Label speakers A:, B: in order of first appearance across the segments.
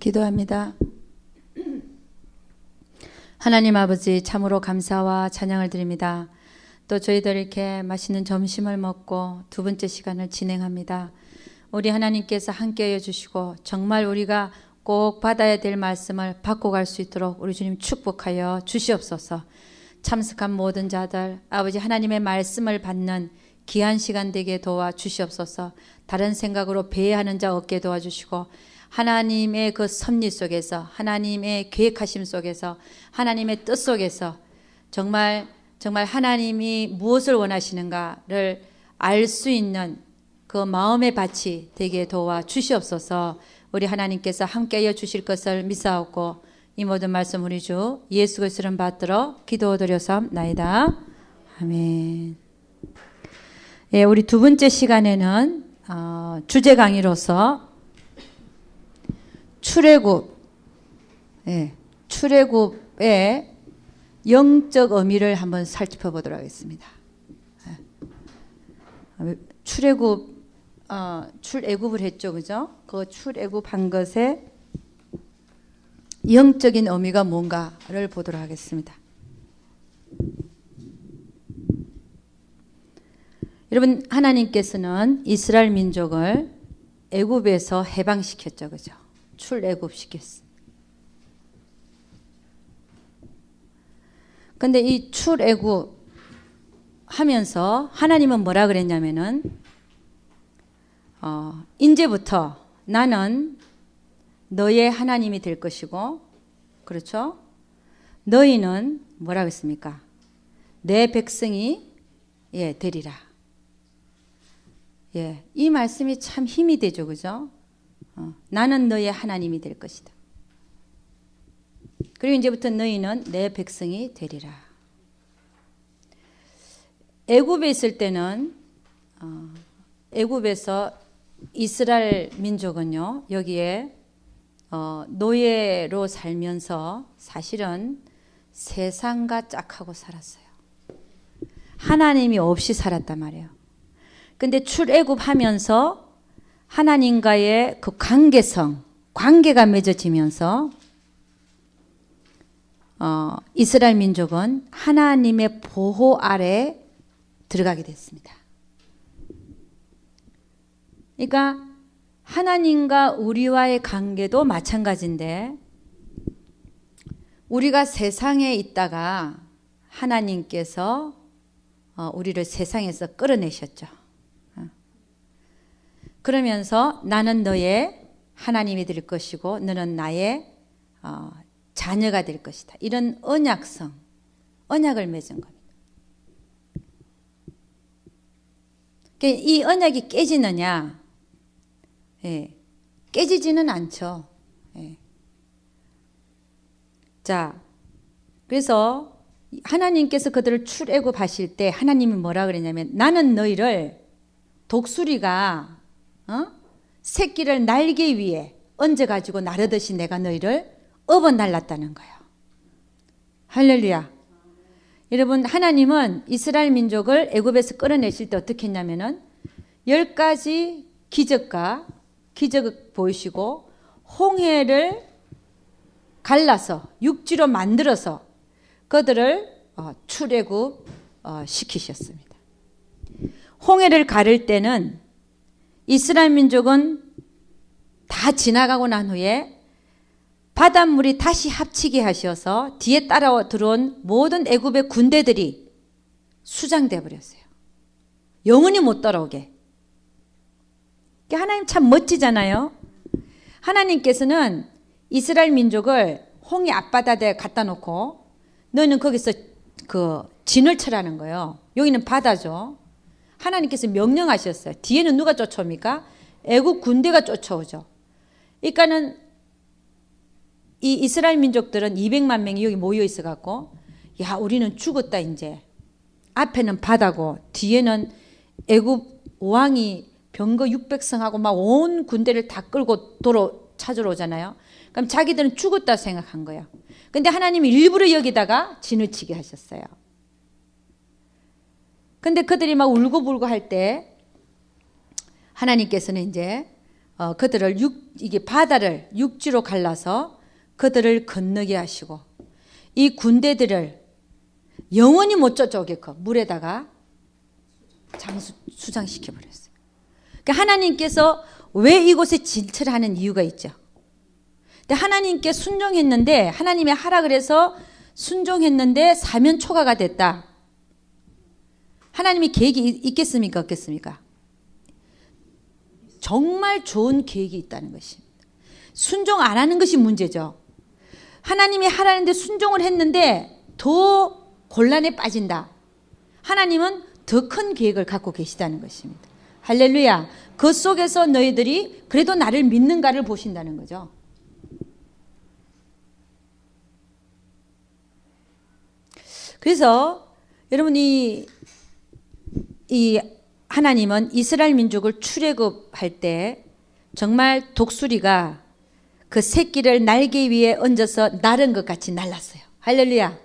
A: 기도합니다. 하나님 아버지, 참으로 감사와 찬양을 드립니다. 또 저희들 이렇게 맛있는 점심을 먹고 두 번째 시간을 진행합니다. 우리 하나님께서 함께해 주시고 정말 우리가 꼭 받아야 될 말씀을 받고 갈 수 있도록 우리 주님 축복하여 주시옵소서. 참석한 모든 자들 아버지 하나님의 말씀을 받는 귀한 시간 되게 도와 주시옵소서. 다른 생각으로 배회하는 자 없게 도와주시고 하나님의 그 섭리 속에서, 하나님의 계획하심 속에서, 하나님의 뜻 속에서 정말 하나님이 무엇을 원하시는가를 알 수 있는 그 마음의 밭이 되게 도와 주시옵소서. 우리 하나님께서 함께하여 주실 것을 믿사옵고 이 모든 말씀 우리 주 예수 그리스도를 받들어 기도드려서옵나이다. 아멘. 예, 우리 두 번째 시간에는 주제 강의로서 출애굽의 영적 의미를 한번 살펴보도록 하겠습니다. 출애굽을 했죠, 그죠? 그 출애굽한 것의 영적인 의미가 뭔가를 보도록 하겠습니다. 여러분, 하나님께서는 이스라엘 민족을 애굽에서 해방시켰죠, 그죠? 출애굽시켰어. 근데 이 출애굽 하면서 하나님은 뭐라 그랬냐면은 이제부터 나는 너의 하나님이 될 것이고, 그렇죠? 너희는 뭐라고 했습니까? 내 백성이 되리라. 예, 이 말씀이 참 힘이 되죠, 그죠? 나는 너의 하나님이 될 것이다. 그리고 이제부터 너희는 내 백성이 되리라. 애굽에 있을 때는 애굽에서 이스라엘 민족은요, 여기에 노예로 살면서 사실은 세상과 짝하고 살았어요. 하나님이 없이 살았단 말이에요. 근데 출애굽하면서 하나님과의 그 관계가 맺어지면서 이스라엘 민족은 하나님의 보호 아래 들어가게 됐습니다. 그러니까 하나님과 우리와의 관계도 마찬가지인데, 우리가 세상에 있다가 하나님께서 우리를 세상에서 끌어내셨죠. 그러면서 나는 너의 하나님이 될 것이고 너는 나의 자녀가 될 것이다. 이런 언약을 맺은 겁니다. 이 언약이 깨지느냐? 예, 깨지지는 않죠. 예. 자, 그래서 하나님께서 그들을 출애굽하실 때 하나님이 뭐라 그랬냐면, 나는 너희를 독수리가 새끼를 날기 위해 얹어가지고 나르듯이 내가 너희를 업어 날랐다는 거예요. 할렐루야. 여러분, 하나님은 이스라엘 민족을 애굽에서 끌어내실 때 어떻게 했냐면은 10가지 기적을 보이시고 홍해를 갈라서 육지로 만들어서 그들을 출애굽 시키셨습니다. 홍해를 가를 때는 이스라엘 민족은 다 지나가고 난 후에 바닷물이 다시 합치게 하셔서 뒤에 따라 들어온 모든 애굽의 군대들이 수장돼 버렸어요. 영원히 못 따라오게. 하나님 참 멋지잖아요. 하나님께서는 이스라엘 민족을 홍해 앞바다에 갖다 놓고 너는 거기서 그 진을 쳐라는 거예요. 여기는 바다죠. 하나님께서 명령하셨어요. 뒤에는 누가 쫓아옵니까? 애국 군대가 쫓아오죠. 그러니까는 이 이스라엘 민족들은 200만 명이 여기 모여 있어 갖고, 야, 우리는 죽었다 이제. 앞에는 바다고 뒤에는 애국 왕이 병거 600성하고 막 온 군대를 다 끌고 찾으러 오잖아요. 그럼 자기들은 죽었다 생각한 거예요. 근데 하나님이 일부러 여기다가 진을 치게 하셨어요. 근데 그들이 막 울고불고 할 때 하나님께서는 이제 그들을 이게 바다를 육지로 갈라서 그들을 건너게 하시고 이 군대들을 영원히 못 쫓아오게끔 물에다가 수장시켜 버렸어요. 그러니까 하나님께서 왜 이곳에 진출하는 이유가 있죠. 근데 하나님께 순종했는데 하나님의 하라 그래서 순종했는데 사면 초과가 됐다. 하나님이 계획이 있겠습니까? 없겠습니까? 정말 좋은 계획이 있다는 것입니다. 순종 안 하는 것이 문제죠. 하나님이 하라는데 순종을 했는데 더 곤란에 빠진다. 하나님은 더 큰 계획을 갖고 계시다는 것입니다. 할렐루야. 그 속에서 너희들이 그래도 나를 믿는가를 보신다는 거죠. 그래서 여러분 이 하나님은 이스라엘 민족을 출애굽할 때 정말 독수리가 그 새끼를 날개 위에 얹어서 날은 것 같이 날랐어요. 할렐루야.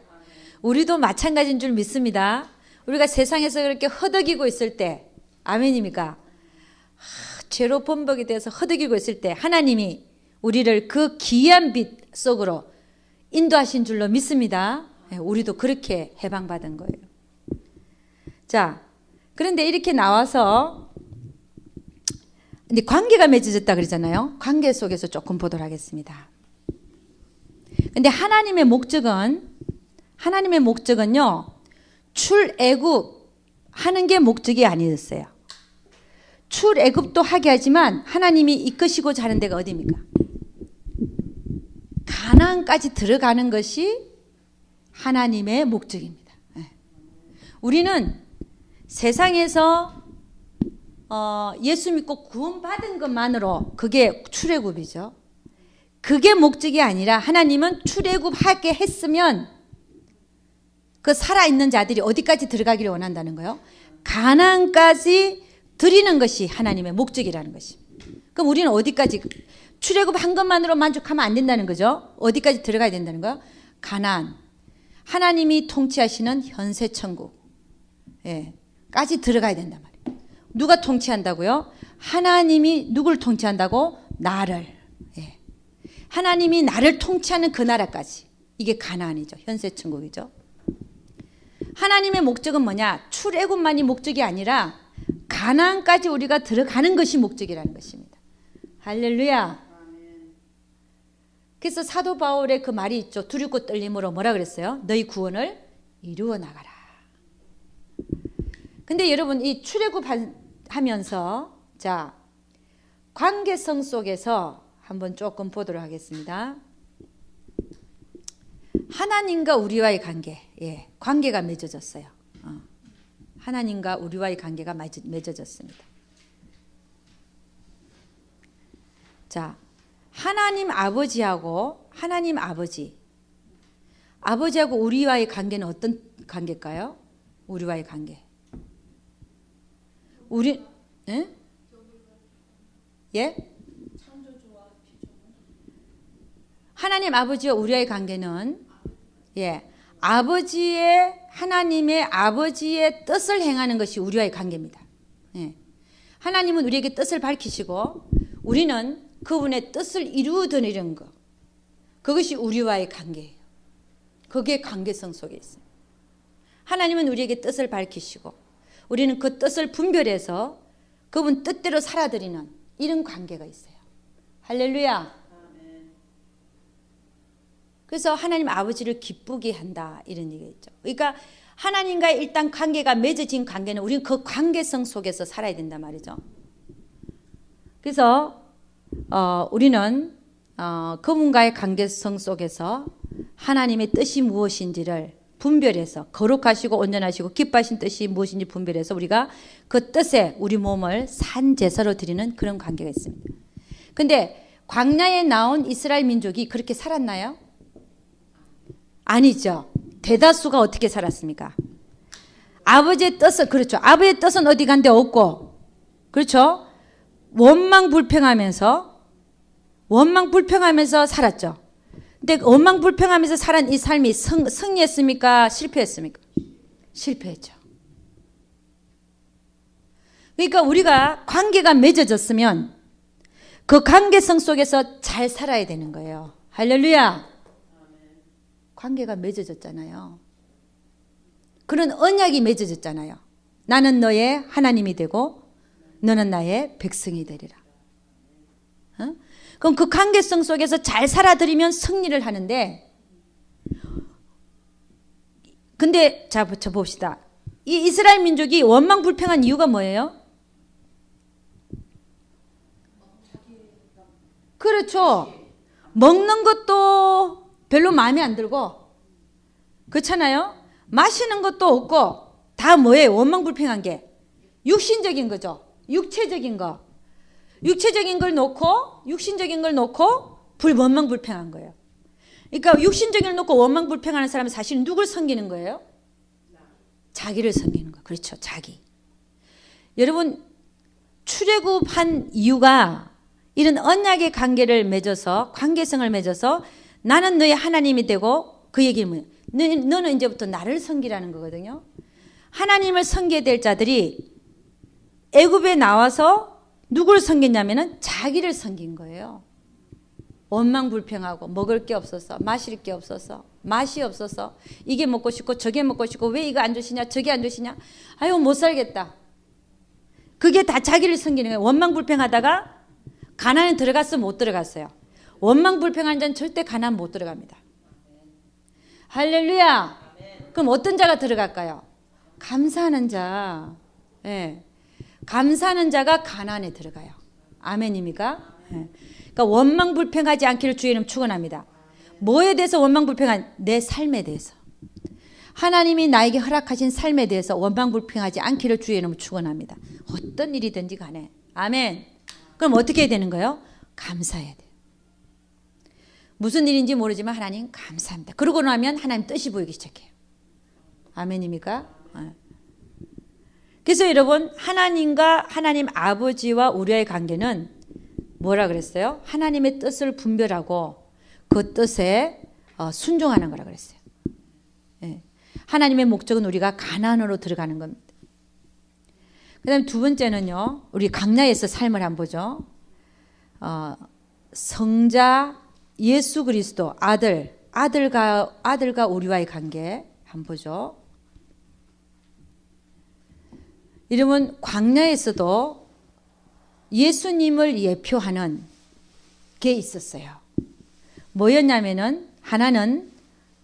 A: 우리도 마찬가지인 줄 믿습니다. 우리가 세상에서 그렇게 허덕이고 있을 때 아멘입니까? 죄로 범벅이 되어서 허덕이고 있을 때 하나님이 우리를 그 기이한 빛 속으로 인도하신 줄로 믿습니다. 우리도 그렇게 해방받은 거예요. 자, 그런데 이렇게 나와서 근데 관계가 맺어졌다 그러잖아요. 관계 속에서 조금 보도록 하겠습니다. 근데 하나님의 목적은요. 출애굽 하는 게 목적이 아니었어요. 출애굽도 하게 하지만 하나님이 이끄시고자 하는 데가 어디입니까? 가나안까지 들어가는 것이 하나님의 목적입니다. 우리는 세상에서 예수 믿고 구원받은 것만으로 그게 출애굽이죠. 그게 목적이 아니라 하나님은 출애굽하게 했으면 그 살아있는 자들이 어디까지 들어가기를 원한다는 거예요? 가나안까지 드리는 것이 하나님의 목적이라는 것입니다. 그럼 우리는 어디까지 출애굽한 것만으로 만족하면 안 된다는 거죠. 어디까지 들어가야 된다는 거예요? 가나안. 하나님이 통치하시는 현세 천국. 까지 들어가야 된단 말이에요. 누가 통치한다고요? 하나님이 누굴 통치한다고? 나를. 하나님이 나를 통치하는 그 나라까지. 이게 가나안이죠. 현세 천국이죠. 하나님의 목적은 뭐냐? 출애굽만이 목적이 아니라 가나안까지 우리가 들어가는 것이 목적이라는 것입니다. 할렐루야. 그래서 사도 바울의 그 말이 있죠. 두렵고 떨림으로 뭐라 그랬어요? 너희 구원을 이루어 나가라. 근데 여러분 이 출애굽하면서 자 관계성 속에서 한번 조금 보도록 하겠습니다. 하나님과 우리와의 관계, 관계가 맺어졌어요. 하나님과 우리와의 관계가 맺어졌습니다. 자, 하나님 아버지하고 아버지하고 우리와의 관계는 어떤 관계일까요? 우리와의 관계. 하나님 아버지와 우리와의 관계는 하나님의 아버지의 뜻을 행하는 것이 우리와의 관계입니다. 하나님은 우리에게 뜻을 밝히시고 우리는 그분의 뜻을 이루어드리는 것. 그것이 우리와의 관계예요. 그게 관계성 속에 있습니다. 하나님은 우리에게 뜻을 밝히시고 우리는 그 뜻을 분별해서 그분 뜻대로 살아드리는 이런 관계가 있어요. 할렐루야. 그래서 하나님 아버지를 기쁘게 한다 이런 얘기가 있죠. 그러니까 하나님과의 일단 관계가 맺어진 관계는 우리는 그 관계성 속에서 살아야 된단 말이죠. 그래서 우리는 그분과의 관계성 속에서 하나님의 뜻이 무엇인지를 분별해서 거룩하시고 온전하시고 기뻐하신 뜻이 무엇인지 분별해서 우리가 그 뜻에 우리 몸을 산 제사로 드리는 그런 관계가 있습니다. 근데 광야에 나온 이스라엘 민족이 그렇게 살았나요? 아니죠. 대다수가 어떻게 살았습니까? 아버지의 뜻은 그렇죠. 아버지의 뜻은 어디 간 데 없고 그렇죠. 원망 불평하면서 살았죠. 근데 원망 불평하면서 살은 이 삶이 승리했습니까? 실패했습니까? 실패했죠. 그러니까 우리가 관계가 맺어졌으면 그 관계성 속에서 잘 살아야 되는 거예요. 할렐루야. 관계가 맺어졌잖아요. 그런 언약이 맺어졌잖아요. 나는 너의 하나님이 되고 너는 나의 백성이 되리라. 어? 그럼 그 관계성 속에서 잘 살아들이면 승리를 하는데, 근데 자 봅시다. 이 이스라엘 민족이 원망불평한 이유가 뭐예요? 그렇죠. 먹는 것도 별로 마음에 안 들고, 그렇잖아요. 마시는 것도 없고, 다 뭐예요? 원망불평한 게 육신적인 거죠. 육체적인 거. 육체적인 걸 놓고, 육신적인 걸 놓고 원망불평한 거예요. 그러니까 육신적인 걸 놓고 원망불평하는 사람은 사실 누굴 섬기는 거예요? 자기를 섬기는 거. 그렇죠. 자기. 여러분, 출애굽한 이유가 이런 언약의 관계를 맺어서, 관계성을 맺어서 나는 너의 하나님이 되고, 그 얘기는 뭐예요? 너는 이제부터 나를 섬기라는 거거든요. 하나님을 섬겨야 될 자들이 애굽에 나와서 누구를 섬겼냐면은 자기를 섬긴 거예요. 원망불평하고 먹을 게 없어서, 마실 게 없어서, 맛이 없어서, 이게 먹고 싶고 저게 먹고 싶고, 왜 이거 안 주시냐 저게 안 주시냐, 아유 못 살겠다. 그게 다 자기를 섬기는 거예요. 원망불평하다가 가나안에 들어갔으면 못 들어갔어요. 원망불평한 자는 절대 가나안 못 들어갑니다. 할렐루야. 그럼 어떤 자가 들어갈까요? 감사하는 자. 예. 감사하는 자가 가나안에 들어가요. 아멘입니까? 예. 그러니까 원망불평하지 않기를 주의 이름 축원합니다. 뭐에 대해서 원망불평한? 내 삶에 대해서. 하나님이 나에게 허락하신 삶에 대해서 원망불평하지 않기를 주의 이름 축원합니다. 어떤 일이든지 간에. 아멘. 그럼 어떻게 해야 되는 거예요? 감사해야 돼요. 무슨 일인지 모르지만 하나님 감사합니다. 그러고 나면 하나님 뜻이 보이기 시작해요. 아멘입니까? 그래서 여러분, 하나님과 하나님 아버지와 우리의 관계는 뭐라 그랬어요? 하나님의 뜻을 분별하고 그 뜻에 순종하는 거라 그랬어요. 예. 하나님의 목적은 우리가 가나안으로 들어가는 겁니다. 그 다음에 두 번째는요, 우리 광야에서 삶을 한번 보죠. 성자 예수 그리스도 아들과 우리와의 관계 한번 보죠. 여러분, 광야에서도 예수님을 예표하는 게 있었어요. 뭐였냐면은 하나는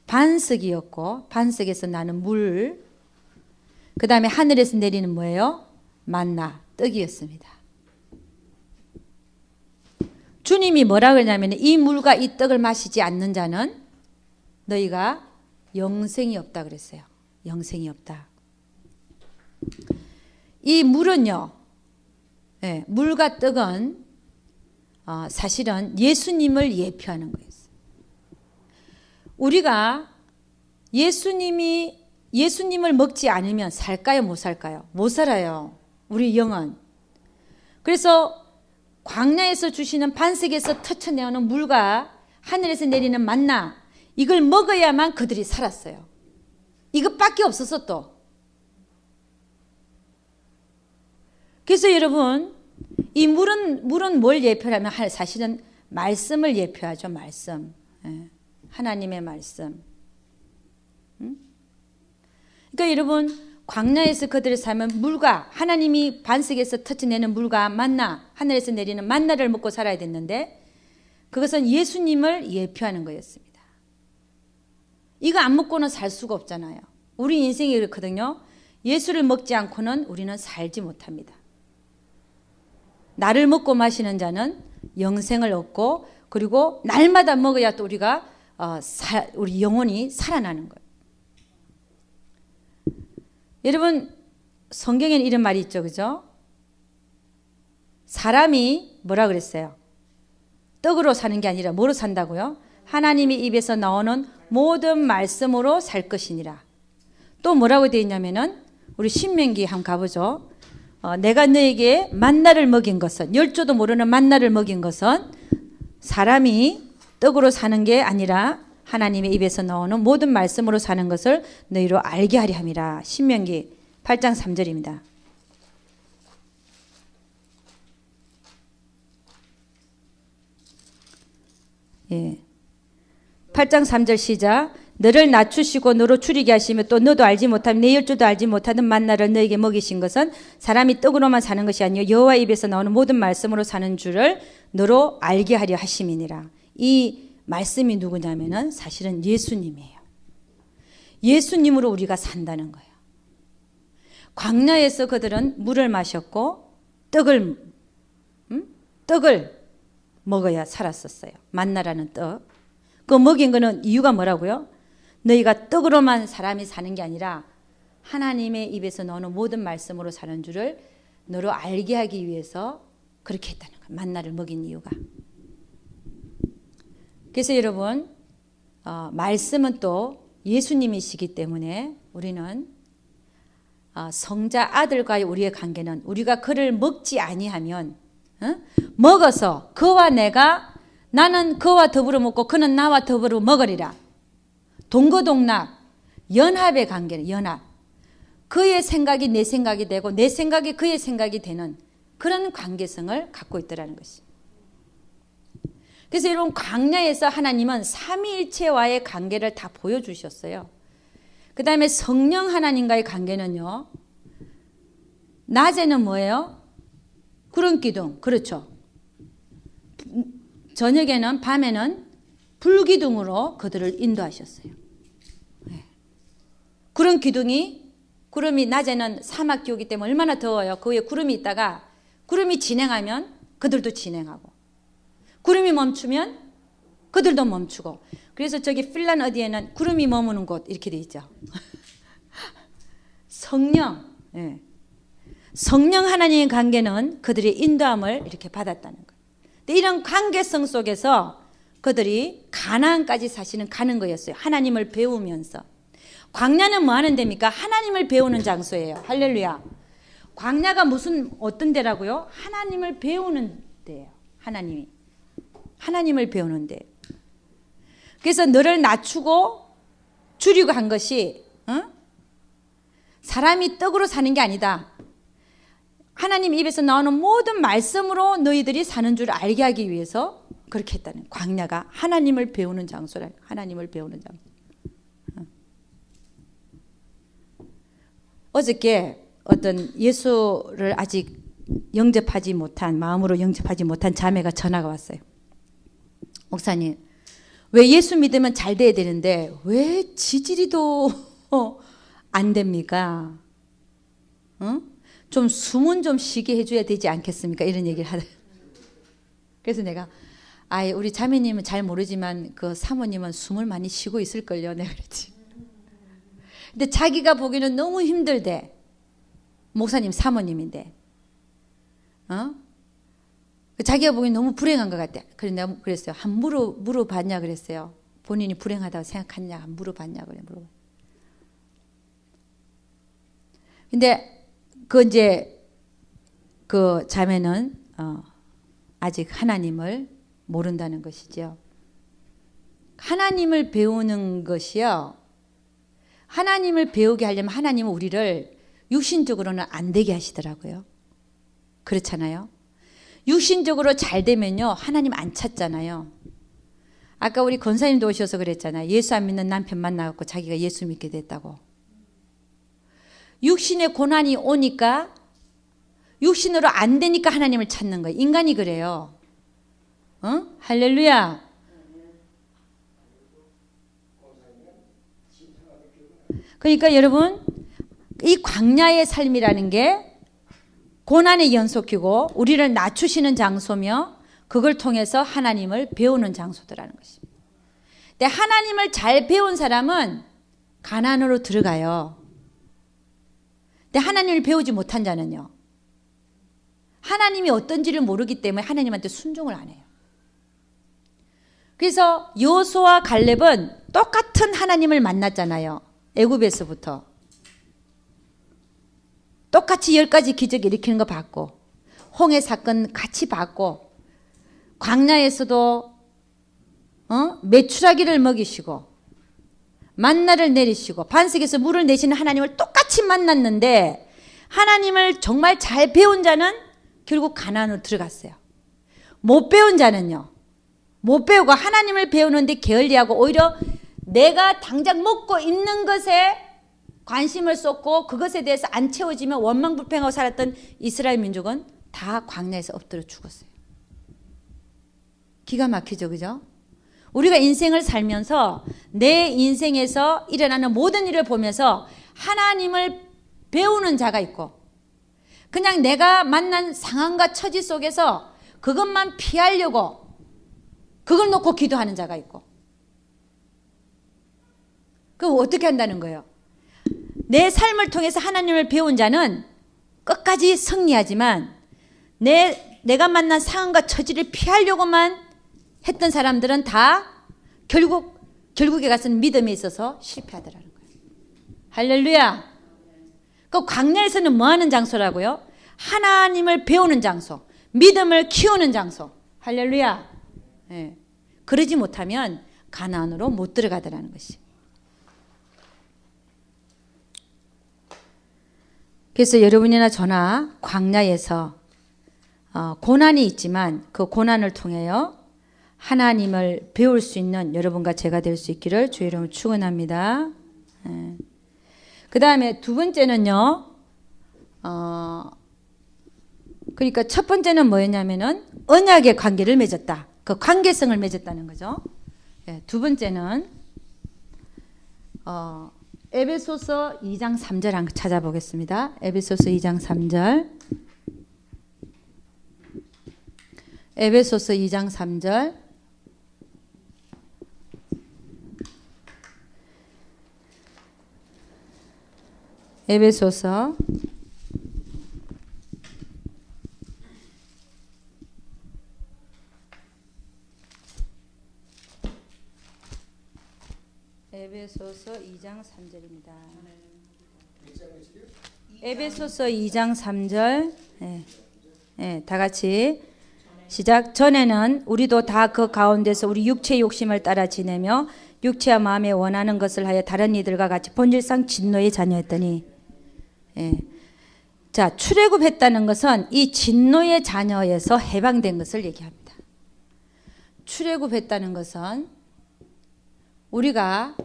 A: 반석이었고, 반석에서 나는 물, 그 다음에 하늘에서 내리는 뭐예요? 만나, 떡이었습니다. 주님이 뭐라 그러냐면, 이 물과 이 떡을 마시지 않는 자는 너희가 영생이 없다 그랬어요. 영생이 없다. 이 물은요, 예, 물과 떡은 사실은 예수님을 예표하는 거였어요. 우리가 예수님을 먹지 않으면 살까요? 못 살까요? 못 살아요. 우리 영은. 그래서 광야에서 주시는 반석에서 터쳐내오는 물과 하늘에서 내리는 만나, 이걸 먹어야만 그들이 살았어요. 이것밖에 없었어 또. 그래서 여러분, 이 물은 뭘 예표하면 사실은 말씀을 예표하죠. 말씀. 예. 하나님의 말씀. 그러니까 여러분, 광야에서 그들의 삶은 물과, 하나님이 반석에서 터쳐내는 물과 만나, 하늘에서 내리는 만나를 먹고 살아야 됐는데, 그것은 예수님을 예표하는 거였습니다. 이거 안 먹고는 살 수가 없잖아요. 우리 인생이 그렇거든요. 예수를 먹지 않고는 우리는 살지 못합니다. 나를 먹고 마시는 자는 영생을 얻고, 그리고 날마다 먹어야 또 우리가 우리 영혼이 살아나는 거예요. 여러분, 성경에는 이런 말이 있죠, 그죠? 사람이 뭐라 그랬어요? 떡으로 사는 게 아니라 뭐로 산다고요? 하나님의 입에서 나오는 모든 말씀으로 살 것이니라. 또 뭐라고 되어 있냐면은, 우리 신명기 한번 가보죠. 내가 너에게 만나를 먹인 것은, 열조도 모르는 만나를 먹인 것은 사람이 떡으로 사는 게 아니라 하나님의 입에서 나오는 모든 말씀으로 사는 것을 너희로 알게 하려 함이라. 신명기 8장 3절입니다. 예. 8장 3절 시작. 너를 낮추시고 너로 줄이게 하시며 또 너도 알지 못하면 내 열조도 알지 못하던 만나를 너에게 먹이신 것은 사람이 떡으로만 사는 것이 아니요 여호와 입에서 나오는 모든 말씀으로 사는 줄을 너로 알게 하려 하심이니라. 이 말씀이 누구냐면은 사실은 예수님이에요. 예수님으로 우리가 산다는 거예요. 광야에서 그들은 물을 마셨고 떡을 먹어야 살았었어요. 만나라는 떡. 그 먹인 거는 이유가 뭐라고요? 너희가 떡으로만 사람이 사는 게 아니라 하나님의 입에서 나오는 모든 말씀으로 사는 줄을 너로 알게 하기 위해서 그렇게 했다는 거예요. 만나를 먹인 이유가. 그래서 여러분 말씀은 또 예수님이시기 때문에 우리는 성자 아들과의 우리의 관계는 우리가 그를 먹지 아니하면 먹어서 그와 내가 나는 그와 더불어 먹고 그는 나와 더불어 먹으리라. 동거동락 연합의 관계는 연합. 그의 생각이 내 생각이 되고 내 생각이 그의 생각이 되는 그런 관계성을 갖고 있더라는 것입니다. 그래서 여러분 광야에서 하나님은 삼위일체와의 관계를 다 보여주셨어요. 그 다음에 성령 하나님과의 관계는요. 낮에는 뭐예요? 구름기둥. 그렇죠. 저녁에는 밤에는 불기둥으로 그들을 인도하셨어요. 구름이 낮에는 사막 기후이기 때문에 얼마나 더워요. 그 위에 구름이 있다가 구름이 진행하면 그들도 진행하고 구름이 멈추면 그들도 멈추고. 그래서 저기 핀란드 어디에는 구름이 머무는 곳 이렇게 돼 있죠. 성령 하나님의 관계는 그들의 인도함을 이렇게 받았다는 거예요. 근데 이런 관계성 속에서 그들이 가나안까지 사실은 가는 거였어요. 하나님을 배우면서. 광야는 뭐 하는 데입니까? 하나님을 배우는 장소예요. 할렐루야. 광야가 어떤 데라고요? 하나님을 배우는 데예요. 하나님을 배우는 데. 그래서 너를 낮추고 줄이고 한 것이 사람이 떡으로 사는 게 아니다. 하나님 입에서 나오는 모든 말씀으로 너희들이 사는 줄 알게 하기 위해서 그렇게 했다는. 광야가 하나님을 배우는 장소라. 하나님을 배우는 장소. 어저께 어떤 예수를 아직 마음으로 영접하지 못한 자매가 전화가 왔어요. 목사님, 왜 예수 믿으면 잘 돼야 되는데 왜 지지리도 안 됩니까? 좀 숨은 좀 쉬게 해줘야 되지 않겠습니까? 이런 얘기를 하다. 그래서 내가 우리 자매님은 잘 모르지만 그 사모님은 숨을 많이 쉬고 있을걸요. 내가 그랬지. 근데 자기가 보기에는 너무 힘들대. 목사님 사모님인데. 자기가 보기엔 너무 불행한 것 같아. 그래서 내가 그랬어요. 한 물어봤냐 그랬어요. 본인이 불행하다고 생각하냐 물어봤냐 그래. 근데 그 자매는 아직 하나님을 모른다는 것이죠. 하나님을 배우는 것이요. 하나님을 배우게 하려면 하나님은 우리를 육신적으로는 안 되게 하시더라고요. 그렇잖아요. 육신적으로 잘 되면요. 하나님 안 찾잖아요. 아까 우리 권사님도 오셔서 그랬잖아요. 예수 안 믿는 남편 만나갖고 자기가 예수 믿게 됐다고. 육신의 고난이 오니까 육신으로 안 되니까 하나님을 찾는 거예요. 인간이 그래요. 할렐루야. 그러니까 여러분 이 광야의 삶이라는 게 고난의 연속이고 우리를 낮추시는 장소며 그걸 통해서 하나님을 배우는 장소더라는 것입니다. 근데 하나님을 잘 배운 사람은 가나안으로 들어가요. 근데 하나님을 배우지 못한 자는요. 하나님이 어떤지를 모르기 때문에 하나님한테 순종을 안 해요. 그래서 여호수아와 갈렙은 똑같은 하나님을 만났잖아요. 애굽에서부터. 똑같이 10가지 기적 일으키는 거 봤고 홍해 사건 같이 봤고 광야에서도 메추라기를 먹이시고 만나를 내리시고 반석에서 물을 내시는 하나님을 똑같이 만났는데 하나님을 정말 잘 배운 자는 결국 가나안으로 들어갔어요. 못 배운 자는요. 못 배우고 하나님을 배우는데 게을리하고 오히려 내가 당장 먹고 있는 것에 관심을 쏟고 그것에 대해서 안 채워지면 원망불평하고 살았던 이스라엘 민족은 다 광야에서 엎드려 죽었어요. 기가 막히죠, 그죠? 우리가 인생을 살면서 내 인생에서 일어나는 모든 일을 보면서 하나님을 배우는 자가 있고 그냥 내가 만난 상황과 처지 속에서 그것만 피하려고 그걸 놓고 기도하는 자가 있고. 그럼 어떻게 한다는 거예요? 내 삶을 통해서 하나님을 배운 자는 끝까지 승리하지만 내가 만난 상황과 처지를 피하려고만 했던 사람들은 다 결국에 가서는 믿음에 있어서 실패하더라는 거예요. 할렐루야. 그 광야에서는 뭐 하는 장소라고요? 하나님을 배우는 장소, 믿음을 키우는 장소. 할렐루야. 네. 그러지 못하면 가나안으로 못 들어가더라는 것이. 그래서 여러분이나 저나 광야에서 고난이 있지만 그 고난을 통하여 하나님을 배울 수 있는 여러분과 제가 될 수 있기를 주의 이름으로 축원합니다. 그 다음에 두 번째는요. 그러니까 첫 번째는 뭐였냐면은 언약의 관계를 맺었다. 그 관계성을 맺었다는 거죠. 두 번째는 에베소서 2장 3절 한번 찾아보겠습니다. 에베소서 2장 3절. 에베소서 2장 3절. 에베소서 2장 3절입니다. 에베소서 2장 3절. 다 같이 시작. 전에는 우리도 다 그 가운데서 우리 육체의 욕심을 따라 지내며 육체와 마음에 원하는 것을 하여 다른 이들과 같이 본질상 진노의 자녀였더니. 자, 출애굽했다는 것은 이 진노의 자녀에서 해방된 것을 얘기합니다. 출애굽했다는 것은 우리가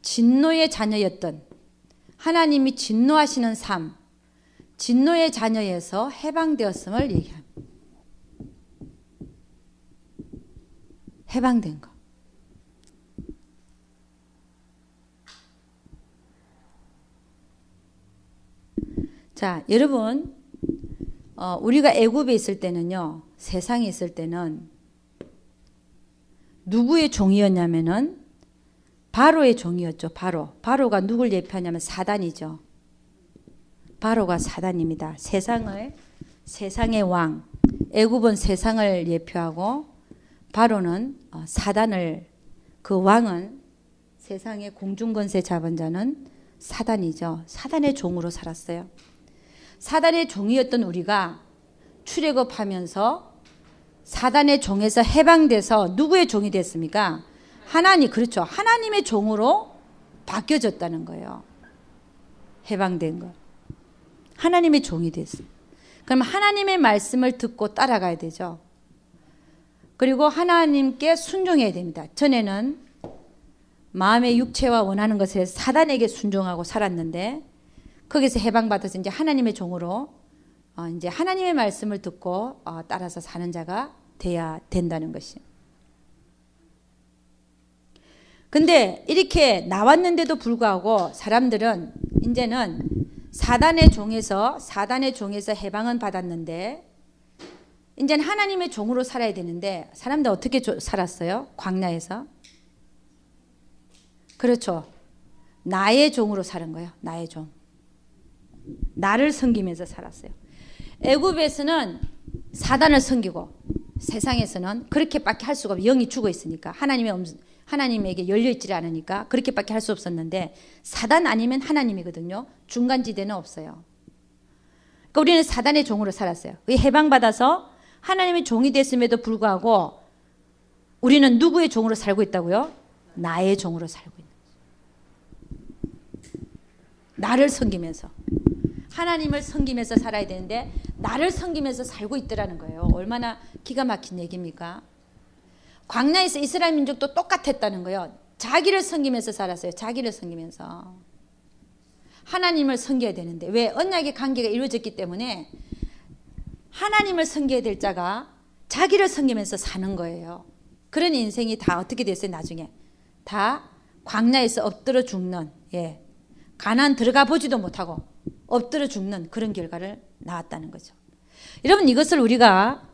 A: 진노의 자녀였던 하나님이 진노하시는 삶, 진노의 자녀에서 해방되었음을 얘기합니다. 해방된 거. 자, 여러분, 우리가 애굽에 있을 때는요, 세상에 있을 때는 누구의 종이었냐면은 바로의 종이었죠. 바로가 누굴 예표하냐면 사단이죠. 바로가 사단입니다. 세상의 왕. 애굽은 세상을 예표하고 바로는 사단을, 그 왕은 세상의 공중권세 잡은 자는 사단이죠. 사단의 종으로 살았어요. 사단의 종이었던 우리가 출애굽하면서 사단의 종에서 해방돼서 누구의 종이 됐습니까? 그렇죠. 하나님의 종으로 바뀌어졌다는 거예요. 해방된 거. 하나님의 종이 됐어요. 그럼 하나님의 말씀을 듣고 따라가야 되죠. 그리고 하나님께 순종해야 됩니다. 전에는 마음의 육체와 원하는 것에 사단에게 순종하고 살았는데 거기서 해방받아서 이제 하나님의 종으로 이제 하나님의 말씀을 듣고 따라서 사는 자가 돼야 된다는 것이. 근데 이렇게 나왔는데도 불구하고 사람들은 이제는 사단의 종에서 해방은 받았는데 이제는 하나님의 종으로 살아야 되는데 사람들 어떻게 살았어요? 광야에서. 그렇죠. 나의 종으로 사는 거예요. 나의 종. 나를 섬기면서 살았어요. 애굽에서는 사단을 섬기고 세상에서는 그렇게밖에 할 수가 없어요. 영이 죽어 있으니까 하나님에게 열려있지 않으니까 그렇게밖에 할 수 없었는데 사단 아니면 하나님이거든요. 중간지대는 없어요. 그러니까 우리는 사단의 종으로 살았어요. 해방받아서 하나님의 종이 됐음에도 불구하고 우리는 누구의 종으로 살고 있다고요? 나의 종으로 살고 있는 거죠. 나를 섬기면서. 하나님을 섬기면서 살아야 되는데 나를 섬기면서 살고 있더라는 거예요. 얼마나 기가 막힌 얘기입니까? 광야에서 이스라엘 민족도 똑같았다는 거예요. 자기를 섬기면서 살았어요. 자기를 섬기면서. 하나님을 섬겨야 되는데 왜? 언약의 관계가 이루어졌기 때문에 하나님을 섬겨야 될 자가 자기를 섬기면서 사는 거예요. 그런 인생이 다 어떻게 됐어요? 나중에 다 광야에서 엎드려 죽는, 가나안 들어가 보지도 못하고 엎드려 죽는 그런 결과를 낳았다는 거죠. 여러분, 이것을 우리가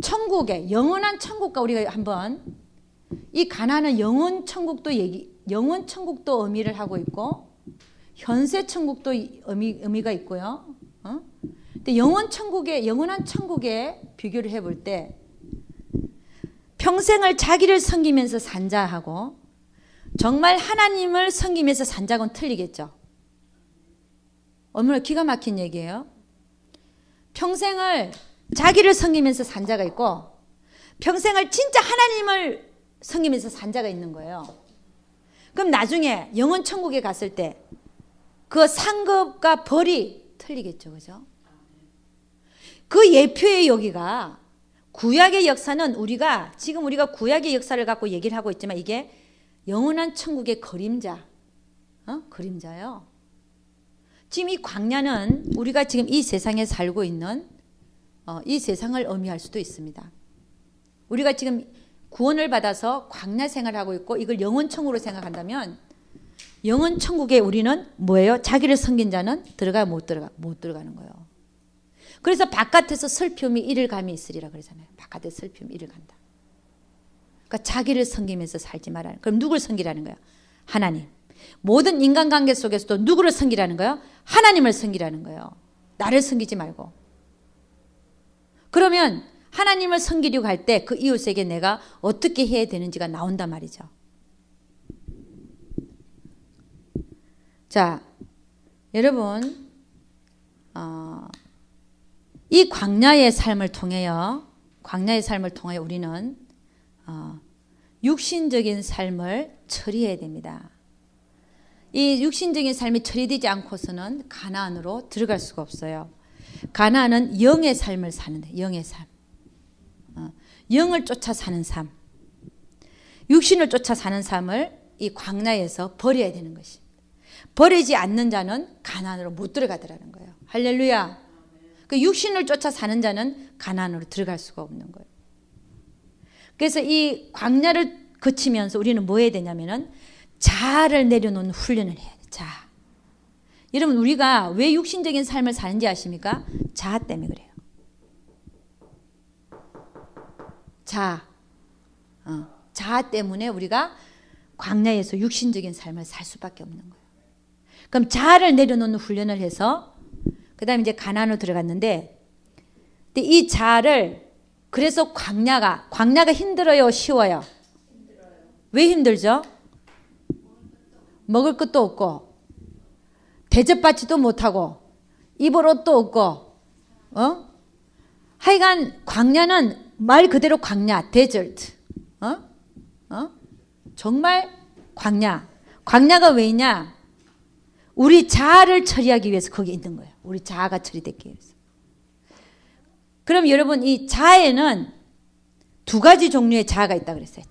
A: 천국의 영원한 천국과 우리가 한번, 이 가나안은 영원 천국도 영원 천국도 의미를 하고 있고 현세 천국도 의미가 있고요. 근데 영원한 천국에 비교를 해볼 때 평생을 자기를 섬기면서 산 자하고 정말 하나님을 섬기면서 산 자하고는 틀리겠죠. 얼마나 기가 막힌 얘기예요. 평생을 자기를 섬기면서 산 자가 있고 평생을 진짜 하나님을 섬기면서 산 자가 있는 거예요. 그럼 나중에 영원 천국에 갔을 때 그 상급과 벌이 틀리겠죠. 그죠? 그 예표의 여기가 구약의 역사는 지금 우리가 구약의 역사를 갖고 얘기를 하고 있지만 이게 영원한 천국의 그림자요. 지금 이 광야는 우리가 지금 이 세상에 살고 있는 이 세상을 의미할 수도 있습니다. 우리가 지금 구원을 받아서 광야 생활을 하고 있고 이걸 영원 천국으로 생각한다면 영원 천국에 우리는 뭐예요? 자기를 섬긴 자는 못 들어가는 거예요. 그래서 바깥에서 슬픔이 이를 감이 있으리라 그러잖아요. 바깥에 슬픔이 이를 간다. 그러니까 자기를 섬기면서 살지 말라는. 그럼 누구를 섬기라는 거예요? 하나님. 모든 인간관계 속에서도 누구를 섬기라는 거예요? 하나님을 섬기라는 거예요. 나를 섬기지 말고. 그러면 하나님을 섬기려고 할 때 그 이웃에게 내가 어떻게 해야 되는지가 나온단 말이죠. 자, 여러분, 이 광야의 삶을 통하여 우리는 육신적인 삶을 처리해야 됩니다. 이 육신적인 삶이 처리되지 않고서는 가나안으로 들어갈 수가 없어요. 가나안은 영의 삶을 사는데, 영의 삶. 영을 쫓아 사는 삶. 육신을 쫓아 사는 삶을 이 광야에서 버려야 되는 것입니다. 버리지 않는 자는 가나안으로 못 들어가더라는 거예요. 할렐루야. 그 육신을 쫓아 사는 자는 가나안으로 들어갈 수가 없는 거예요. 그래서 이 광야를 거치면서 우리는 뭐 해야 되냐면은 자아를 내려놓는 훈련을 해야 돼. 자아. 여러분, 우리가 왜 육신적인 삶을 사는지 아십니까? 자아 때문에 그래요. 자아 때문에 우리가 광야에서 육신적인 삶을 살 수밖에 없는 거예요. 그럼 자아를 내려놓는 훈련을 해서 그 다음에 이제 가나안으로 들어갔는데, 근데 이 자아를, 그래서 광야가 힘들어요, 쉬워요? 왜 힘들죠? 먹을 것도 없고 대접받지도 못하고 입을 옷도 없고, 하여간 광야는 말 그대로 광야, 데절트. 정말 광야가 왜 있냐? 우리 자아를 처리하기 위해서 거기 있는 거예요. 우리 자아가 처리되기 위해서. 그럼 여러분, 이 자아에는 두 가지 종류의 자아가 있다고 그랬어요.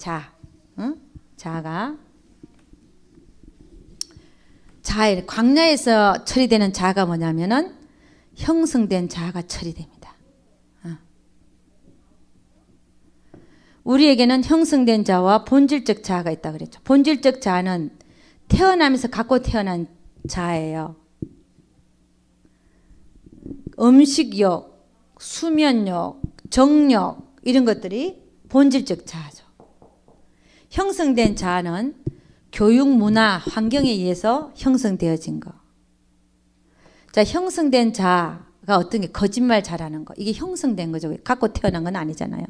A: 자아가. 광야에서 처리되는 자아가 뭐냐면은 형성된 자아가 처리됩니다. 우리에게는 형성된 자와 본질적 자아가 있다고 그랬죠. 본질적 자아는 태어나면서 갖고 태어난 자아예요. 음식욕, 수면욕, 정욕 이런 것들이 본질적 자아죠. 형성된 자아는 교육, 문화, 환경에 의해서 형성되어진 거. 자, 형성된 자아가 어떤 게 거짓말 잘하는 거. 이게 형성된 거죠. 갖고 태어난 건 아니잖아요.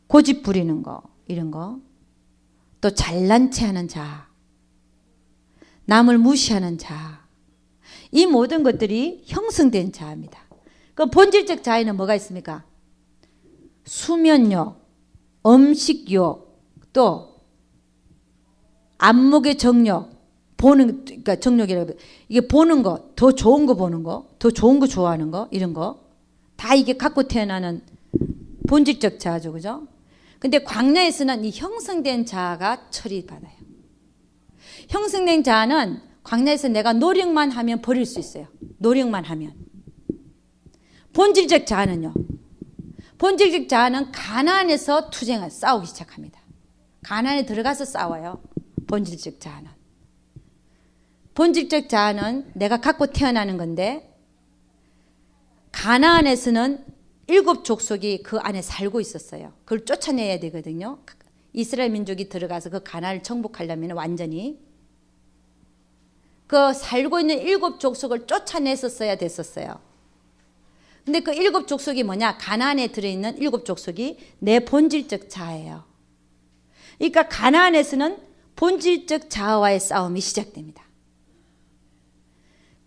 A: 고집 부리는 거, 이런 거. 또 잘난 체 하는 자아. 남을 무시하는 자아. 이 모든 것들이 형성된 자아입니다. 그럼 본질적 자아에는 뭐가 있습니까? 수면욕, 음식욕, 또 안목의 정욕, 그러니까 정욕이라고, 이게 보는 거, 더 좋은 거 보는 거, 더 좋은 거 좋아하는 거, 이런 거. 다 이게 갖고 태어나는 본질적 자아죠. 그죠? 근데 광야에서는 이 형성된 자가 처리받아요. 형성된 자는 광야에서 내가 노력만 하면 버릴 수 있어요. 노력만 하면. 본질적 자는요. 본질적 자는 가나안에서 싸우기 시작합니다. 가나안에 들어가서 싸워요. 본질적 자는. 본질적 자는 내가 갖고 태어나는 건데 가나안에서는 7 족속이 그 안에 살고 있었어요. 그걸 쫓아내야 되거든요. 이스라엘 민족이 들어가서 그 가나안을 정복하려면 완전히 그 살고 있는 7 족속을 쫓아냈었어야 됐었어요. 근데 그 7 족속이 뭐냐? 가나안에 들어있는 7 족속이 내 본질적 자예요. 그러니까 가나안에서는 본질적 자와의 싸움이 시작됩니다.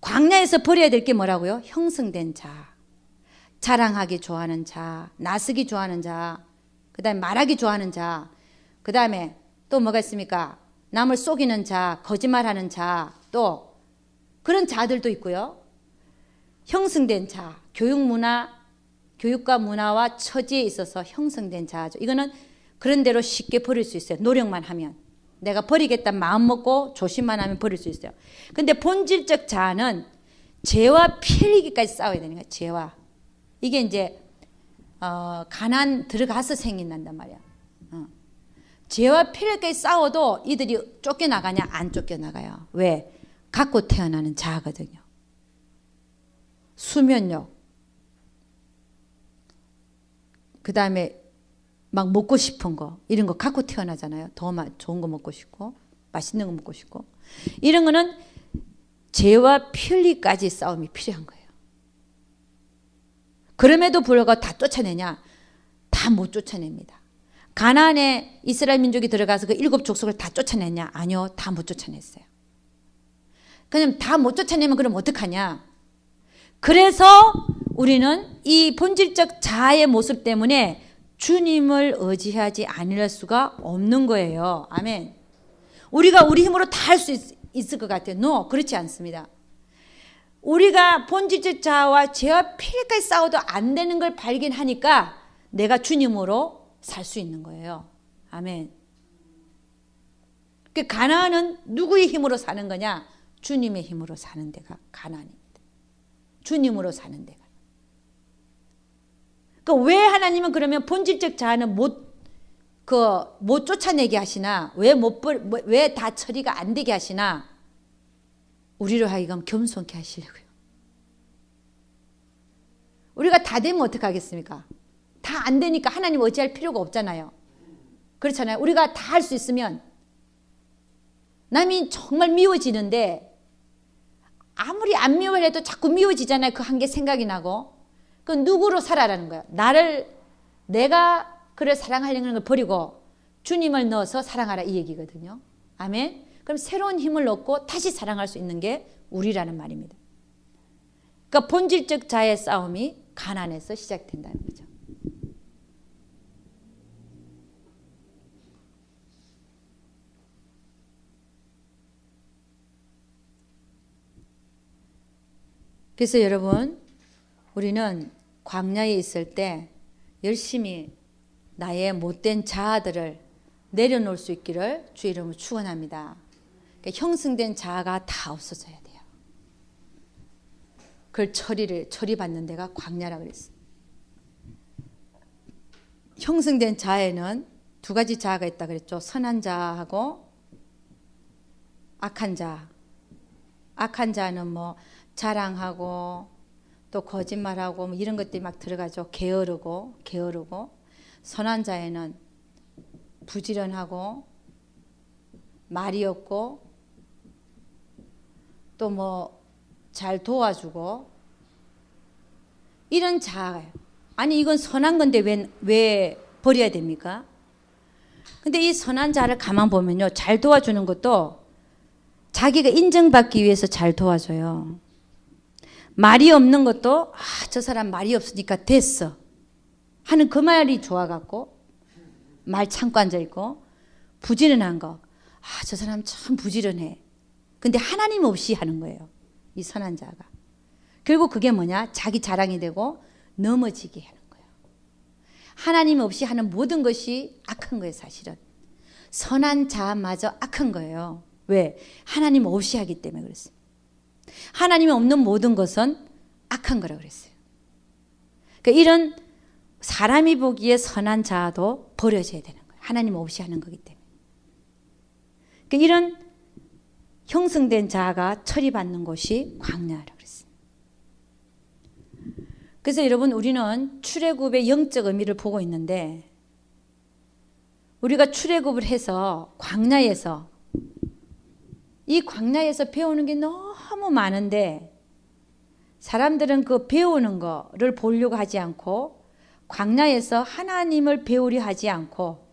A: 광야에서 버려야 될 게 뭐라고요? 형성된 자. 자랑하기 좋아하는 자, 나서기 좋아하는 자, 그 다음에 말하기 좋아하는 자, 그 다음에 또 뭐가 있습니까? 남을 속이는 자, 거짓말하는 자, 또 그런 자들도 있고요. 형성된 자, 교육과 문화와 처지에 있어서 형성된 자죠. 이거는 그런 대로 쉽게 버릴 수 있어요. 노력만 하면. 내가 버리겠다는 마음 먹고 조심만 하면 버릴 수 있어요. 근데 본질적 자는 죄와 피 흘리기까지 싸워야 되는 거예요. 죄와. 이게 이제 가난 들어가서 생긴단 말이야. 죄와 피 흘리기까지 싸워도 이들이 쫓겨나가냐? 안 쫓겨나가요. 왜? 갖고 태어나는 자거든요. 수면력. 그 다음에 막 먹고 싶은 거 이런 거 갖고 태어나잖아요. 더 좋은 거 먹고 싶고 맛있는 거 먹고 싶고 이런 거는 죄와 피 흘리기까지 싸움이 필요한 거예요. 그럼에도 불구하고 다 쫓아내냐? 다 못 쫓아냅니다. 가나안에 이스라엘 민족이 들어가서 그 7 족속을 다 쫓아냈냐? 아니요. 다 못 쫓아냈어요. 그냥 다 못 쫓아내면 그럼 어떡하냐? 그래서 우리는 이 본질적 자아의 모습 때문에 주님을 의지하지 않을 수가 없는 거예요. 아멘. 우리가 우리 힘으로 다 할 수 있을 것 같아요. No, 그렇지 않습니다. 우리가 본질적 자아와 죄와 피해까지 싸워도 안 되는 걸 발견하니까 내가 주님으로 살 수 있는 거예요. 아멘. 가나안은 누구의 힘으로 사는 거냐? 주님의 힘으로 사는 데가 가나안입니다. 주님으로 사는 데가. 왜 하나님은 그러면 본질적 자아는 못 쫓아내게 하시나? 왜 다 처리가 안 되게 하시나? 우리로 하여금 겸손케 하시려고요. 우리가 다 되면 어떡하겠습니까? 다 안 되니까 하나님 의지할 필요가 없잖아요. 그렇잖아요. 우리가 다 할 수 있으면 남이 정말 미워지는데 아무리 안 미워해도 자꾸 미워지잖아요. 그 한 게 생각이 나고. 그 누구로 살아라는 거예요. 내가 그를 사랑하려는 걸 버리고 주님을 넣어서 사랑하라 이 얘기거든요. 아멘. 그럼 새로운 힘을 얻고 다시 사랑할 수 있는 게 우리라는 말입니다. 그러니까 본질적 자의 싸움이 가나안에서 시작된다는 거죠. 그래서 여러분, 우리는 광야에 있을 때 열심히 나의 못된 자아들을 내려놓을 수 있기를 주의 이름으로 축원합니다. 그러니까 형성된 자아가 다 없어져야 돼요. 그걸 처리받는 데가 광야라고 그랬어요. 형성된 자에는 2가지 자아가 있다 그랬죠. 선한 자하고 악한 자. 악한 자는 뭐 자랑하고 또 거짓말하고 뭐 이런 것들이 막 들어가죠. 게으르고. 선한 자에는 부지런하고 말이 없고 또 뭐 잘 도와주고 이런 자아예요. 아니 이건 선한 건데 왜 버려야 됩니까? 근데 이 선한 자를 가만 보면요. 잘 도와주는 것도 자기가 인정받기 위해서 잘 도와줘요. 말이 없는 것도 저 사람 말이 없으니까 됐어 하는 그 말이 좋아갖고 말 참고 앉아있고, 부지런한 거 저 사람 참 부지런해. 근데 하나님 없이 하는 거예요. 이 선한 자가. 결국 그게 뭐냐? 자기 자랑이 되고 넘어지게 하는 거예요. 하나님 없이 하는 모든 것이 악한 거예요. 사실은 선한 자마저 악한 거예요. 왜? 하나님 없이 하기 때문에 그랬어요. 하나님이 없는 모든 것은 악한 거라고 그랬어요. 그러니까 이런 사람이 보기에 선한 자도 버려져야 되는 거예요. 하나님 없이 하는 거기 때문에. 그러니까 이런 형성된 자가 처리받는 곳이 광야라고 그랬어요. 그래서 여러분, 우리는 출애굽의 영적 의미를 보고 있는데, 우리가 출애굽을 해서 광야에서, 이 광야에서 배우는 게 너무 많은데 사람들은 그 배우는 거를 보려고 하지 않고 광야에서 하나님을 배우려 하지 않고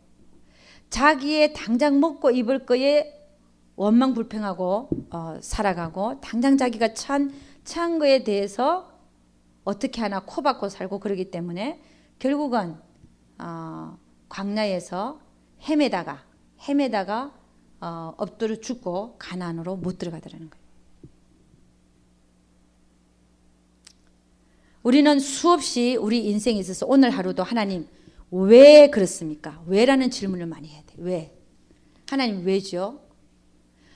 A: 자기의 당장 먹고 입을 거에 원망불평하고 살아가고, 당장 자기가 찬 거에 대해서 어떻게 하나 코박고 살고 그러기 때문에 결국은 광야에서 헤매다가 엎드려 죽고 가나안으로 못 들어가더라는 거예요. 우리는 수없이 우리 인생에 있어서 오늘 하루도 하나님 왜 그렇습니까? 왜라는 질문을 많이 해야 돼요. 왜? 하나님 왜죠?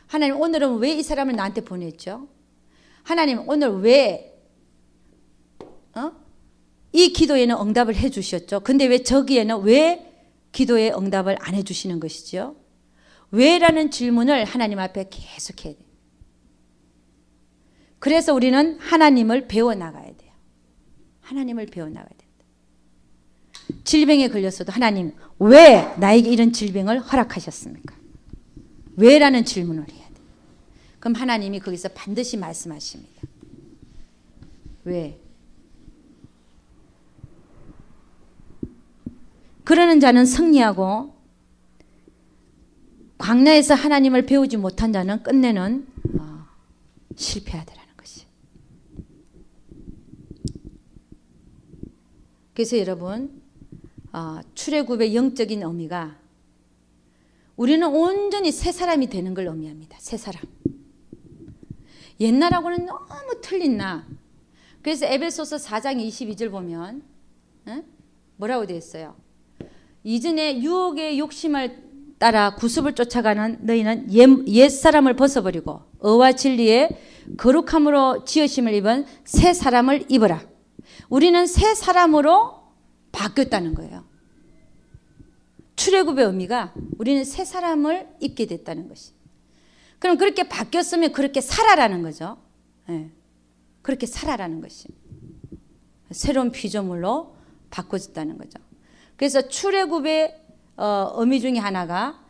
A: 하나님 오늘은 왜 이 사람을 나한테 보냈죠? 하나님 오늘 왜 이 기도에는 응답을 해 주셨죠? 근데 왜 저기에는 왜 기도에 응답을 안 해 주시는 것이죠? 왜라는 질문을 하나님 앞에 계속 해야 돼요. 그래서 우리는 하나님을 배워나가야 돼요. 하나님을 배워나가야 된다. 질병에 걸렸어도 하나님 왜 나에게 이런 질병을 허락하셨습니까? 왜라는 질문을 해야 돼요. 그럼 하나님이 거기서 반드시 말씀하십니다. 왜? 그러는 자는 승리하고 광야에서 하나님을 배우지 못한 자는 끝내는 실패하더라는 것이. 그래서 여러분, 출애굽의 영적인 의미가 우리는 온전히 새 사람이 되는 걸 의미합니다. 새 사람. 옛날하고는 너무 틀린 나. 그래서 에베소서 4장 22절 보면 뭐라고 되어 있어요? 이전에 유혹의 욕심을 따라 구습을 쫓아가는 너희는 옛사람을 벗어버리고 의와 진리의 거룩함으로 지으심을 입은 새 사람을 입어라. 우리는 새 사람으로 바뀌었다는 거예요. 출애굽의 의미가 우리는 새 사람을 입게 됐다는 것이. 그럼 그렇게 바뀌었으면 그렇게 살아라는 거죠. 네. 그렇게 살아라는 것이. 새로운 피조물로 바꿔졌다는 거죠. 그래서 출애굽의 의미 중에 하나가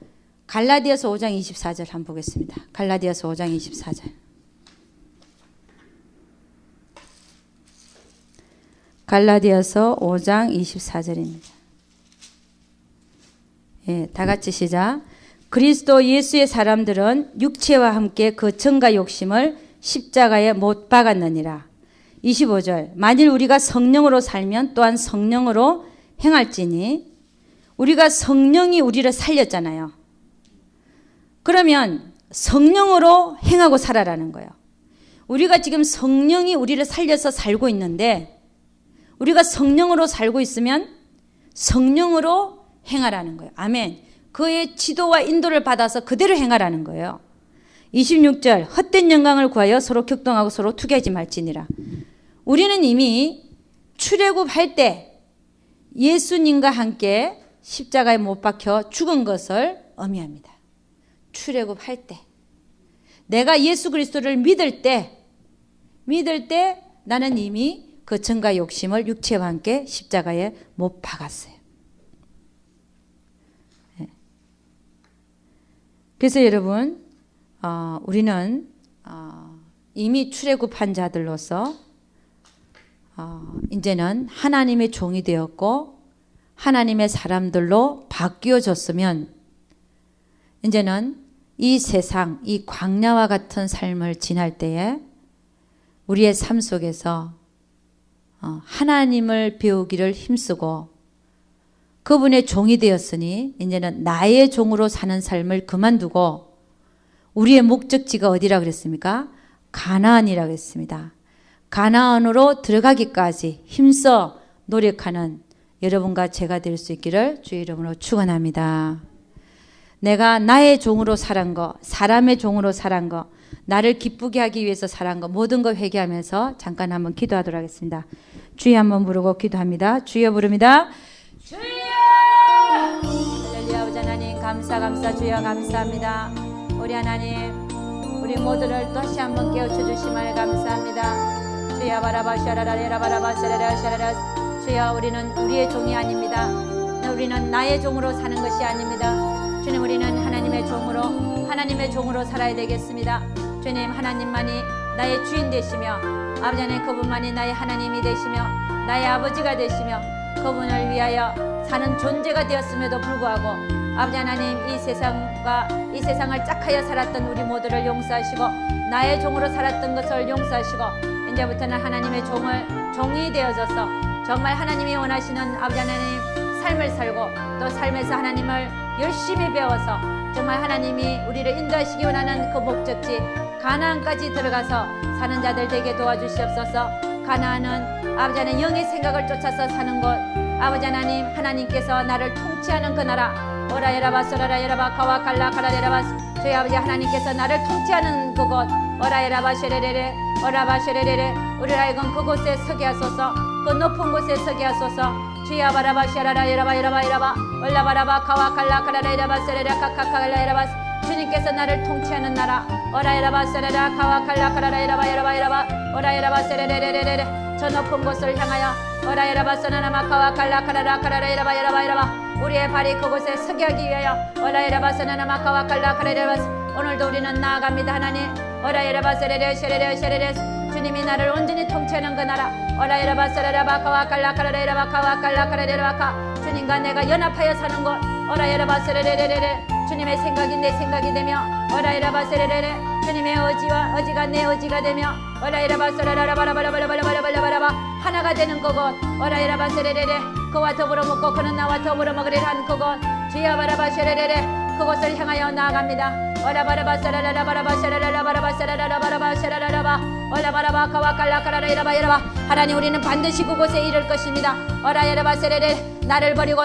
A: 갈라디아서 5장 24절 한번 보겠습니다. 갈라디아서 5장 24절. 갈라디아서 5장 24절입니다. 예, 다 같이 시작. 그리스도 예수의 사람들은 육체와 함께 그 정과 욕심을 십자가에 못 박았느니라. 25절. 만일 우리가 성령으로 살면 또한 성령으로 행할지니, 우리가 성령이 우리를 살렸잖아요. 그러면 성령으로 행하고 살아라는 거예요. 우리가 지금 성령이 우리를 살려서 살고 있는데, 우리가 성령으로 살고 있으면 성령으로 행하라는 거예요. 아멘. 그의 지도와 인도를 받아서 그대로 행하라는 거예요. 26절. 헛된 영광을 구하여 서로 격동하고 서로 투기하지 말지니라. 우리는 이미 출애굽할 때 예수님과 함께 십자가에 못 박혀 죽은 것을 의미합니다. 출애굽할 때, 내가 예수 그리스도를 믿을 때 나는 이미 그 정과 욕심을 육체와 함께 십자가에 못 박았어요. 그래서 여러분, 우리는 이미 출애굽한 자들로서 이제는 하나님의 종이 되었고 하나님의 사람들로 바뀌어졌으면, 이제는 이 세상, 이 광야와 같은 삶을 지날 때에 우리의 삶 속에서 하나님을 배우기를 힘쓰고 그분의 종이 되었으니 이제는 나의 종으로 사는 삶을 그만두고 우리의 목적지가 어디라 그랬습니까? 가나안이라 그랬습니다. 가나안으로 들어가기까지 힘써 노력하는 여러분과 제가 될 수 있기를 주의 이름으로 축원합니다. 내가 나의 종으로 살은 거, 사람의 종으로 살은 거, 나를 기쁘게 하기 위해서 살은 거 모든 거 회개하면서 잠깐 한번 기도하도록 하겠습니다. 주여 한번 부르고 기도합니다. 주여 부릅니다. 주여! 할렐루야. 아버지 하나님 감사 주여 감사합니다. 우리 하나님 우리 모두를 다시 한번 깨우쳐 주심을 감사합니다. 주여 바라바 샤라라레라 바라바 샤라라 샤라라. 주여 우리는 우리의 종이 아닙니다. 우리는 나의 종으로 사는 것이 아닙니다. 주님 우리는 하나님의 종으로 살아야 되겠습니다. 주님 하나님만이 나의 주인 되시며 아버지 하나님 그분만이 나의 하나님이 되시며 나의 아버지가 되시며 그분을 위하여 사는 존재가 되었음에도 불구하고 아버지 하나님 이 세상을 짝하여 살았던 우리 모두를 용서하시고 나의 종으로 살았던 것을 용서하시고 이제부터는 하나님의 종이 되어져서 정말 하나님이 원하시는 아버지 하나님 삶을 살고 또 삶에서 하나님을 열심히 배워서 정말 하나님이 우리를 인도하시기 원하는 그 목적지 가나안까지 들어가서 사는 자들 되게 도와주시옵소서. 가나안은 아버지 하나님 영의 생각을 쫓아서 사는 곳 아버지 하나님 하나님께서 나를 통치하는 그 나라 오라에라바 소라라에라바 가와 갈라 가라에라바 저희 아버지 하나님께서 나를 통치하는 그곳 오라에라바 쉐레레레 오라바 쉐레레레 우리를 하여금 그곳에 서게 하소서. 그 높은 곳에 서게 하소서. 주야 바라바 샤라라 에라바 에라바 에라바 올라바라바 가와 갈라 가라라 에라바 세레라 카카카갈라 에라바 주님께서 나를 통치하는 나라 오라에라바 세레라 가와 갈라 가라라 에라바 에라바 에라바 오라에라바 세레레레레레 저 높은 곳을 향하여 오라에라바 소나나마 가와 갈라 가라라 가라라 에라바 에라바 에라바 우리의 발이 그곳에 서게 하기 위하여 오라에라바 소나나마 가와 갈라 가라라 에라바 오늘도 우리는 나아갑니다. 하나님 오라에라바 세레레 쉐레레 쉐레레 주님이 나를 온전히 통치하는 그 나라 오라에라바 세레라바 가와 갈라 가라라 에라바 가와 갈라 가라라 에라바 주님과 내가 연합하여 사는 곳 오라에라바 세레레레레레 주님의 생각이 내 생각이 되며 오라에라바 세레레레 주님의 의지가 내 의지가 되며 오라에라바 세라라라바라바라바라바라바라바라바 하나가 되는 그곳 오라에라바 세레레레 그와 더불어 먹고 그는 나와 더불어 먹으리라 한 그곳 주여 바라바 세레레레 그곳을 향하여 나아갑니다. 오라바라바 세라라라바라바 세라라라바라바 세라라라바라바 세라라라바 올라바라바 가와 갈라 가라라 이라바 이라바 하나님 우리는 반드시 그곳에 이를 것입니다. 오라에라바 세레레 나를 버리고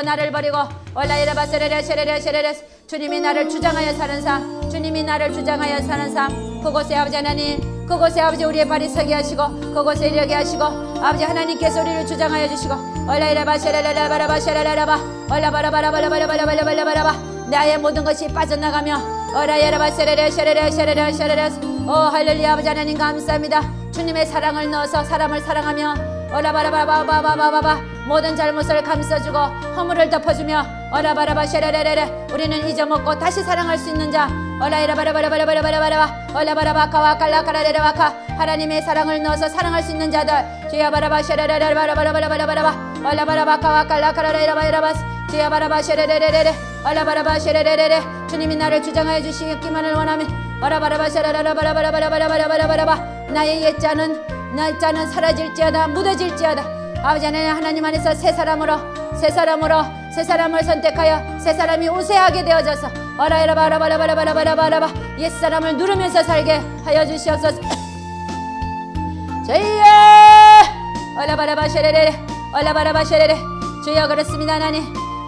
A: 올라에라바 세레레 세레레 세레레 주님이 나를 주장하여 사는 삶 주님이 나를 주장하여 사는 삶 그곳에 아버지 하나님 그곳에 아버지 우리의 발이 서게 하시고 그곳에 이르게 하시고 아버지 하나님께서 우리를 주장하여 주시고 올라에라바 세레레라바라바 세라라라바 올라바라바라바라바라바라바라바라바 나의 모든 것이 빠져나가며 오라에라바 세레레 쉐레레 쉐레레 쉐레레 오 할렐루야 아버지 하나님 감사합니다. 주님의 사랑을 넣어서 사람을 사랑하며 오라바라바바바바바바 모든 잘못을 감싸주고 허물을 덮어주며 오라바라바 쉐레레레레 우리는 잊어먹고 다시 사랑할 수 있는 자 오라에라바라바라바라바라바라바라바 올라바라바 가와 갈라 가라레라바카 하나님의 사랑을 넣어서 사랑할 수 있는 자들 주야 바라바 쉐레레레바라바라바라바라바라바 올라바라바 가와 갈라 가라레라바라바 주야 바라바 쉐레레레레레 올라바라바 쉐레레레레 주님이 나를 주장하여 주시기만을 원하며 오라바라바 쉐레레라바라바라바라바라바라바라바 나의 옛자는 사라질지어다 무뎌질지어다 아버지 하나님 안에서 새 사람을 선택하여 새 사람이 우세하게 되어져서 오라에라바라바라바라바라바라바라바 옛사람을 누르면서 살게 하여 주시옵소서. 주여 올라바라바 쉐레레 올라바라바 쉐레레 주여 그렇습니다. 하나님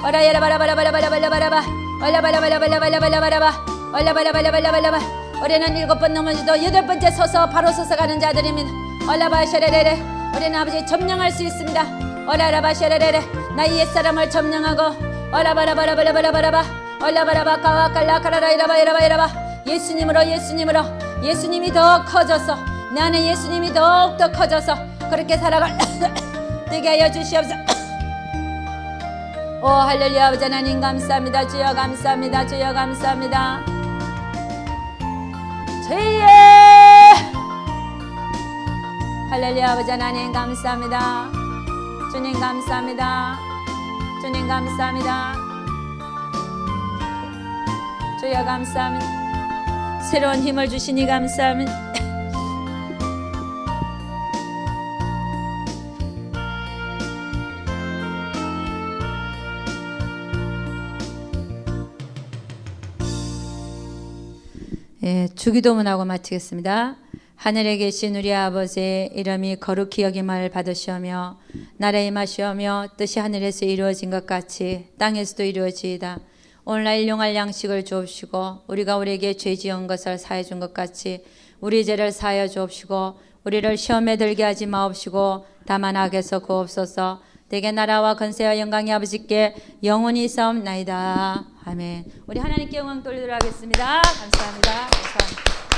A: 오라에라바라바라바라바라바라바 올라바라바라바라바라바라바 올라바라바라바라바라바 우리는 7번 넘어지도 8번째 서서 바로 서서 가는 자들입니다. 올라바 쉐레레레 우리는 아버지 점령할 수 있습니다. 올라라바 쉐레레레 나의 옛사람을 점령하고 올라바라바라바라바라바라바 올라바라바 가와 갈라 가라라 이라바 이라바 이라바 예수님이 더 커져서 내 안에 예수님이 더욱더 커져서 그렇게 살아갈 되게 하여 주시옵소서. 오 할렐루야 아버지 하나님 감사합니다. 주여 감사합니다. 주여 감사합니다. 주여 할렐루야 아버지 하나님 감사합니다. 주님 감사합니다. 주님 감사합니다. 주여 감사합니다. 새로운 힘을 주시니 감사합니다. 예, 주기도문하고 마치겠습니다. 하늘에 계신 우리 아버지 이름이 거룩히 여김을 받으시오며 나라에 임하시오며 뜻이 하늘에서 이루어진 것 같이 땅에서도 이루어지이다. 오늘날 일용할 양식을 주옵시고 우리가 우리에게 죄 지은 것을 사해 준 것 같이 우리 죄를 사하여 주옵시고 우리를 시험에 들게 하지 마옵시고 다만 악에서 구하옵소서. 대개 나라와 권세와 영광이 아버지께 영원히 있사옵나이다. 아멘. 우리 하나님께 영광 돌리도록 하겠습니다. 감사합니다. 감사합니다.